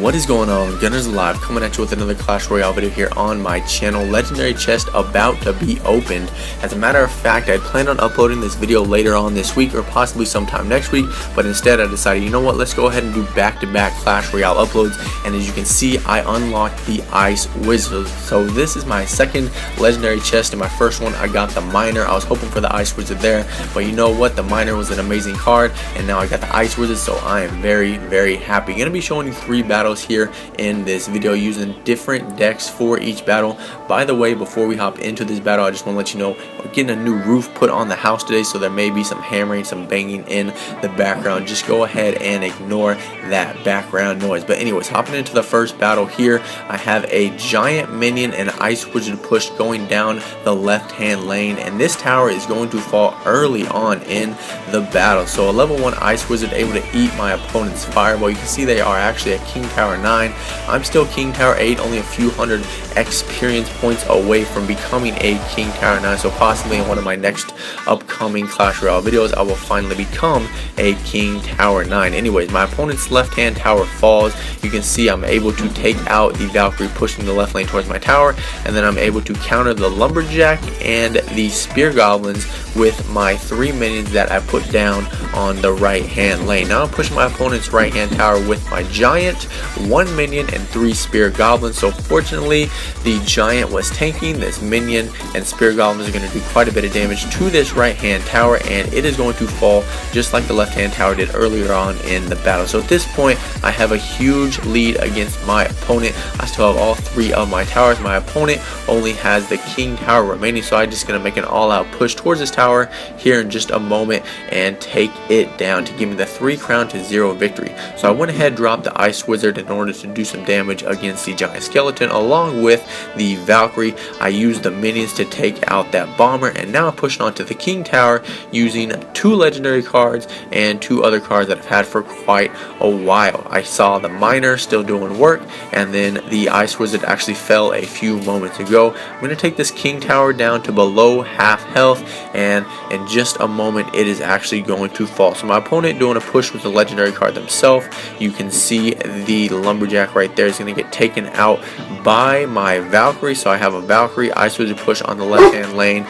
What is going on? Gunners Alive coming at you with another Clash Royale video here on my channel. Legendary chest about to be opened. As a matter of fact, I planned on uploading this video later on this week or possibly sometime next week, but instead I decided, you know what, let's go ahead and do back-to-back Clash Royale uploads. And as you can see, I unlocked the Ice Wizard. So this is my second legendary chest. In my first one I got the Miner. I was hoping for the Ice Wizard there, but you know what, the Miner was an amazing card, and now I got the Ice Wizard, so I am very happy. Gonna be showing you 3 battles here in this video using different decks for each battle. By the way, before we hop into this battle, I just want to let you know we're getting a new roof put on the house today, so there may be some hammering, some banging in the background. Just go ahead and ignore that background noise. But anyways, hopping into the first battle here, I have a giant minion and Ice Wizard push going down the left hand lane, and this tower is going to fall early on in the battle. So a level 1 Ice Wizard able to eat my opponent's fireball. You can see they are actually a King Tower 9. I'm still King Tower 8, only a few hundred experience points away from becoming a King Tower 9. So possibly in one of my next upcoming Clash Royale videos, I will finally become a King Tower 9. Anyways, my opponent's left hand tower falls. You can see I'm able to take out the Valkyrie pushing the left lane towards my tower, and then I'm able to counter the Lumberjack and the Spear Goblins with my 3 minions that I put down on the right hand lane. Now I'm pushing my opponent's right hand tower with my Giant, 1 minion and 3 Spear Goblins. So fortunately the Giant was tanking. This minion and Spear Goblins are going to do quite a bit of damage to this right hand tower, and it is going to fall just like the left hand tower did earlier on in the battle. So at this point I have a huge lead against my opponent. I still have all 3 of my towers. My opponent only has the King Tower remaining, so I'm just going to make an all-out push towards this tower here in just a moment and take it down to give me the 3 crown to 0 victory. So I went ahead and dropped the Ice Wizard in order to do some damage against the Giant Skeleton along with the Valkyrie. I used the minions to take out that Bomber, and now I'm pushing on to the King Tower using 2 legendary cards and 2 other cards that I've had for quite a while. I saw the Miner still doing work, and then the Ice Wizard actually fell a few moments ago. I'm going to take this King Tower down to below half health, and in just a moment it is actually going to fall. So my opponent doing a push with the legendary card themselves. You can see the Lumberjack right there is going to get taken out by my Valkyrie. So I have a Valkyrie Ice Wizard push on the left hand lane.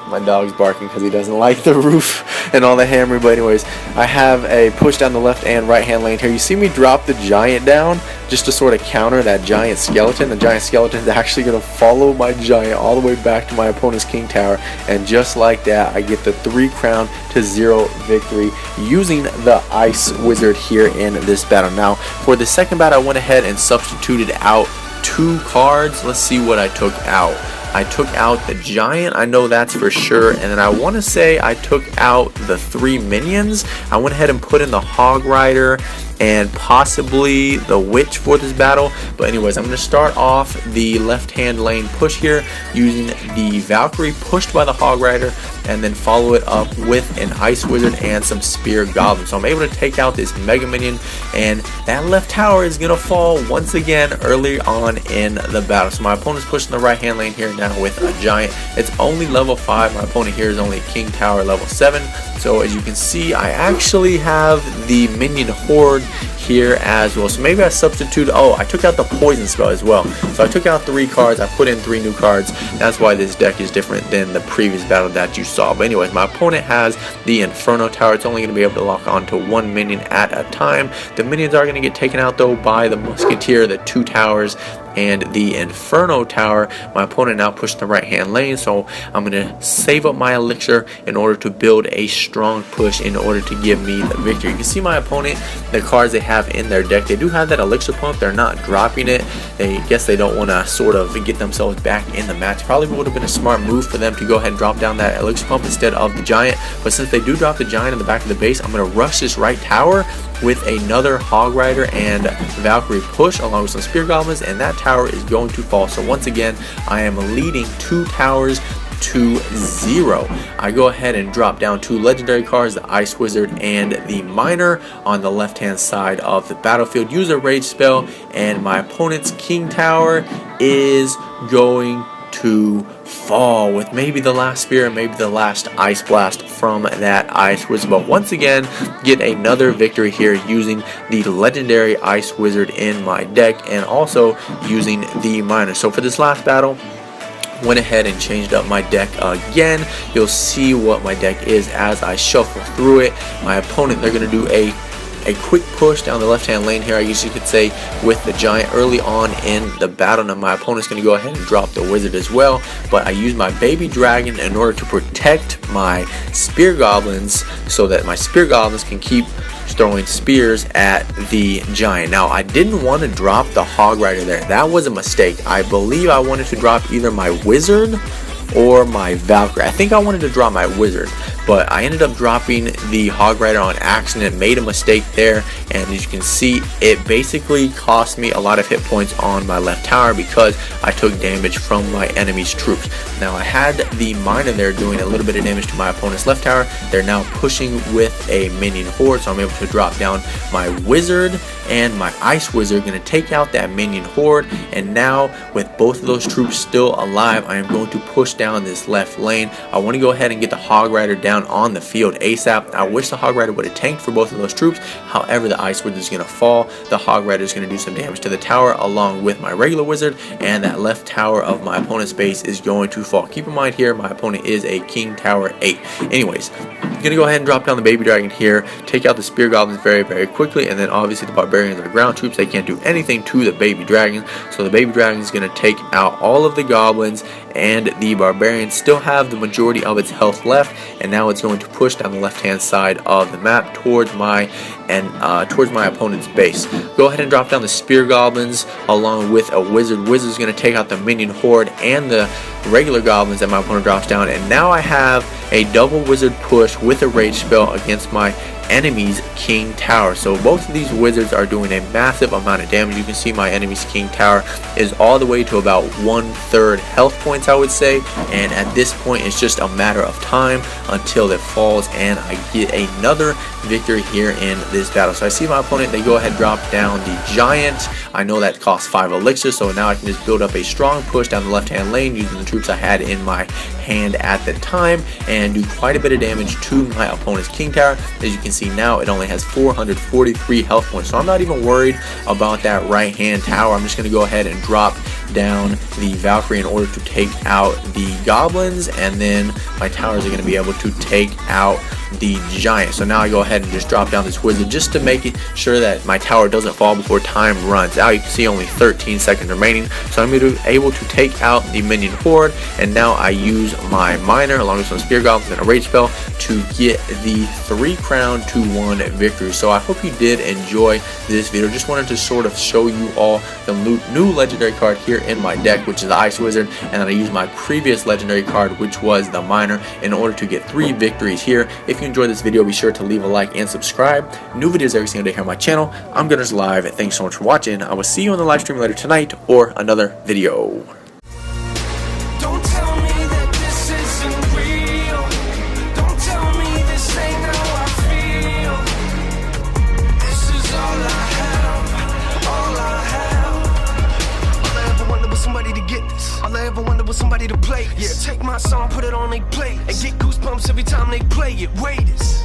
My dog's barking because he doesn't like the roof and all the hammering. But anyways, I have a push down the left and right hand lane here. You see me drop the Giant down just to sort of counter that Giant Skeleton. The Giant Skeleton is actually going to follow my Giant all the way back to my opponent's King Tower, and just like that I get the 3 crown to 0 victory using the Ice Wizard here in this battle. Now for the second battle I went ahead and substituted out 2 cards. Let's see what I took out. I took out the Giant, I know that's for sure, and then I want to say I took out the 3 minions. I went ahead and put in the Hog Rider and possibly the Witch for this battle. But anyways, I'm going to start off the left hand lane push here using the Valkyrie pushed by the Hog Rider, and then follow it up with an Ice Wizard and some Spear Goblins. So I'm able to take out this Mega Minion, and that left tower is going to fall once again early on in the battle. So my opponent's pushing the right hand lane here now with a Giant. It's only level 5. My opponent here is only King Tower level 7. So as you can see, I actually have the Minion Horde here as well. So maybe I substitute, I took out the Poison Spell as well. So I took out 3 cards, I put in 3 new cards. That's why this deck is different than the previous battle that you saw. But anyways, my opponent has the Inferno Tower. It's only going to be able to lock on to 1 minion at a time. The minions are going to get taken out though by the Musketeer, the 2 towers, and the Inferno Tower. My opponent now pushed the right hand lane, so I'm going to save up my elixir in order to build a strong push in order to give me the victory. You can see my opponent, the cards they have in their deck, they do have that elixir pump. They're not dropping it. They guess they don't want to sort of get themselves back in the match. Probably would have been a smart move for them to go ahead and drop down that elixir pump instead of the Giant, but since they do drop the Giant in the back of the base, I'm going to rush this right tower with another Hog Rider and Valkyrie push along with some Spear Goblins, and that tower is going to fall. So once again, I am leading 2 towers to 0. I go ahead and drop down 2 legendary cards, the Ice Wizard and the Miner, on the left hand side of the battlefield. Use a rage spell, and my opponent's King Tower is going to fall with maybe the last spear, maybe the last ice blast from that ice wizard. But once again, get another victory here using the legendary ice wizard in my deck, and also using the miner. So for this last battle, went ahead and changed up my deck again. You'll see what my deck is as I shuffle through it. My opponent, they're going to do a quick push down the left-hand lane here, I guess you could say, with the giant early on in the battle. Now my opponent's going to go ahead and drop the wizard as well, but I use my baby dragon in order to protect my spear goblins so that my spear goblins can keep throwing spears at the giant. Now I didn't want to drop the hog rider there. That was a mistake. I believe I wanted to drop either my wizard or my Valkyrie. I think I wanted to drop my wizard, but I ended up dropping the hog rider on accident, made a mistake there, and as you can see, it basically cost me a lot of hit points on my left tower because I took damage from my enemy's troops. Now I had the miner there doing a little bit of damage to my opponent's left tower. They're now pushing with a minion horde, so I'm able to drop down my wizard, and my ice wizard going to take out that minion horde. And now with both of those troops still alive, I am going to push down this left lane. I want to go ahead and get the hog rider down on the field ASAP. I wish the hog rider would have tanked for both of those troops. However, the ice wizard is going to fall. The hog rider is going to do some damage to the tower along with my regular wizard, and that left tower of my opponent's base is going to fall. Keep in mind here, my opponent is a king tower 8. Anyways, I'm going to go ahead and drop down the baby dragon here, take out the spear goblins very quickly, and then obviously the barbarians are ground troops. They can't do anything to the baby dragon, so the baby dragon is going to take out all of the goblins, and the barbarians still have the majority of its health left, and now it's going to push down the left hand side of the map towards my opponent's base. Go ahead and drop down the spear goblins along with a wizard. Wizard is going to take out the minion horde and the regular goblins that my opponent drops down, and now I have a double wizard push with a rage spell against my enemy's king tower. So both of these wizards are doing a massive amount of damage. You can see my enemy's king tower is all the way to about 1/3 health points, I would say, and at this point it's just a matter of time until it falls and I get another victory here in this battle. So I see my opponent, they go ahead and drop down the giant. I know that costs 5 elixirs, so now I can just build up a strong push down the left hand lane using the troops I had in my hand at the time and do quite a bit of damage to my opponent's king tower. As you can see now, it only has 443 health points, so I'm not even worried about that right hand tower. I'm just going to go ahead and drop down the Valkyrie in order to take out the goblins, and then my towers are going to be able to take out the giant. So now I go ahead and just drop down this wizard just to make it sure that my tower doesn't fall before time runs out. You can see only 13 seconds remaining, so I'm able to take out the minion horde, and now I use my miner along with some spear goblins and a rage spell to get the 3 crown to 1 victory. So I hope you did enjoy this video. Just wanted to sort of show you all the new legendary card here in my deck, which is the ice wizard, and then I used my previous legendary card, which was the miner, in order to get 3 victories here. If you enjoyed this video, be sure to leave a like and subscribe. New videos every single day here on my channel. I'm Gunners Live. Thanks so much for watching. I will see you on the live stream later tonight or another video. Don't tell me that this isn't real. Don't tell me this ain't how I feel. This is all I have, all I have. All I ever wanted was somebody to get this. All I ever wanted was somebody to play this. Yeah, take my song, put it on they play, and get goosebumps every time they play it. Wait this.